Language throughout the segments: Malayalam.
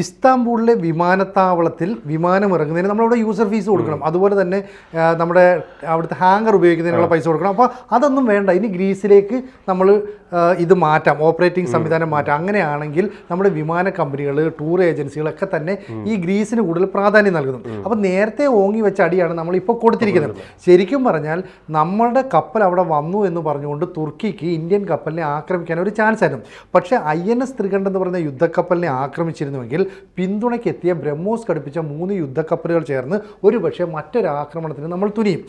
ഇസ്താംബൂളിലെ വിമാനത്താവളത്തിൽ വിമാനം ഇറങ്ങുന്നതിന് നമ്മളവിടെ യൂസർ ഫീസ് കൊടുക്കണം. അതുപോലെ തന്നെ നമ്മുടെ അവിടുത്തെ ഹാങ്കർ ഉപയോഗിക്കുന്നതിനുള്ള പൈസ കൊടുക്കണം. അപ്പോൾ അതൊന്നും വേണ്ട, ഇനി ഗ്രീസിലേക്ക് നമ്മൾ ഇത് മാറ്റാം, ഓപ്പറേറ്റിംഗ് സംവിധാനം മാറ്റാം. അങ്ങനെയാണെങ്കിൽ നമ്മുടെ വിമാന കമ്പനികൾ, ടൂർ ഏജൻസികളൊക്കെ തന്നെ ഈ ഗ്രീസിന് കൂടുതൽ പ്രാധാന്യം നൽകുന്നു. അപ്പോൾ നേരത്തെ ഓങ്ങി വെച്ച അടിയാണ് നമ്മളിപ്പോൾ കൊടുത്തിരിക്കുന്നത്. ശരിക്കും പറഞ്ഞാൽ നമ്മളുടെ കപ്പൽ അവിടെ വന്നു എന്ന് പറഞ്ഞുകൊണ്ട് തുർക്കിക്ക് ഇന്ത്യൻ കപ്പലിനെ ആക്രമിക്കാൻ ഒരു ചാൻസ് ആയിരുന്നു. പക്ഷേ INS ത്രികണ്ഠ് എന്ന് പറയുന്ന യുദ്ധക്കപ്പലിനെ ആക്രമിച്ചിരുന്നുവെങ്കിൽ പിന്തുണയ്ക്കെത്തിയ ബ്രഹ്മോസ് ഘടിപ്പിച്ച 3 യുദ്ധക്കപ്പലുകൾ ചേർന്ന് ഒരുപക്ഷെ മറ്റൊരു ആക്രമണത്തിന് നമ്മൾ തുനിയും.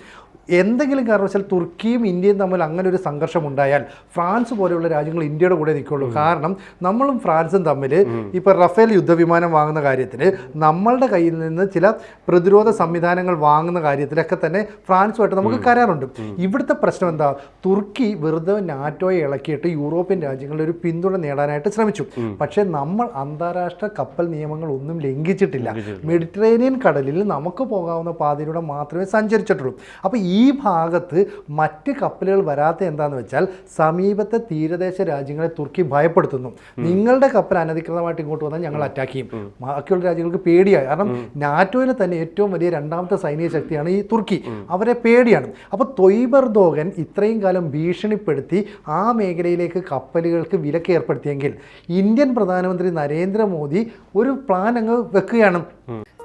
എന്തെങ്കിലും കാരണവശാൽ തുർക്കിയും ഇന്ത്യയും തമ്മിൽ അങ്ങനെ ഒരു സംഘർഷം ഉണ്ടായാൽ ഫ്രാൻസ് പോലെയുള്ള രാജ്യങ്ങൾ ഇന്ത്യയുടെ കൂടെ നിൽക്കുള്ളൂ. കാരണം നമ്മളും ഫ്രാൻസും തമ്മിൽ ഇപ്പോൾ റഫേൽ യുദ്ധവിമാനം വാങ്ങുന്ന കാര്യത്തിൽ നമ്മളുടെ കയ്യിൽ നിന്ന് ചില പ്രതിരോധ സംവിധാനങ്ങൾ വാങ്ങുന്ന കാര്യത്തിലൊക്കെ തന്നെ ഫ്രാൻസുമായിട്ട് നമുക്ക് കരാറുണ്ട്. ഇവിടുത്തെ പ്രശ്നം എന്താ? തുർക്കി വെറുതെ നാറ്റോയെ ഇളക്കിയിട്ട് യൂറോപ്യൻ രാജ്യങ്ങളുടെ ഒരു പിന്തുണ നേടാനായിട്ട് ശ്രമിച്ചു. പക്ഷേ നമ്മൾ അന്താരാഷ്ട്ര കപ്പൽ നിയമങ്ങൾ ഒന്നും ലംഘിച്ചിട്ടില്ല. മെഡിറ്ററേനിയൻ കടലിൽ നമുക്ക് പോകാവുന്ന പാതയിലൂടെ മാത്രമേ സഞ്ചരിച്ചിട്ടുള്ളൂ. അപ്പോൾ ഈ ഭാഗത്ത് മറ്റ് കപ്പലുകൾ വരാത്ത എന്താണെന്ന് വെച്ചാൽ സമീപത്തെ തീരദേശ രാജ്യങ്ങളെ തുർക്കി ഭയപ്പെടുത്തുന്നു. നിങ്ങളുടെ കപ്പൽ അനധികൃതമായിട്ട് ഇങ്ങോട്ട് വന്നാൽ ഞങ്ങൾ അറ്റാക്ക് ചെയ്യും. ബാക്കിയുള്ള രാജ്യങ്ങൾക്ക് പേടിയായി. കാരണം നാറ്റോയിലെ തന്നെ ഏറ്റവും വലിയ രണ്ടാമത്തെ സൈനിക ശക്തിയാണ് ഈ തുർക്കി. അവരെ പേടിയാണ്. അപ്പോൾ തൊയ്ബ് എർദോഗൻ ഇത്രയും കാലം ഭീഷണിപ്പെടുത്തി ആ മേഖലയിലേക്ക് കപ്പലുകൾക്ക് വിലക്ക് ഏർപ്പെടുത്തിയെങ്കിൽ ഇന്ത്യൻ പ്രധാനമന്ത്രി നരേന്ദ്രമോദി ഒരു പ്ലാൻ അങ്ങ് വെക്കുകയാണ്.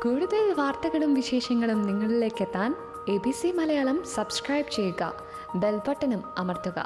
കൂടുതൽ വാർത്തകളും വിശേഷങ്ങളും നിങ്ങളിലേക്ക് എത്താൻ ABC മലയാളം സബ്സ്ക്രൈബ് ചെയ്യുക, ബെൽ ബട്ടണും അമർത്തുക.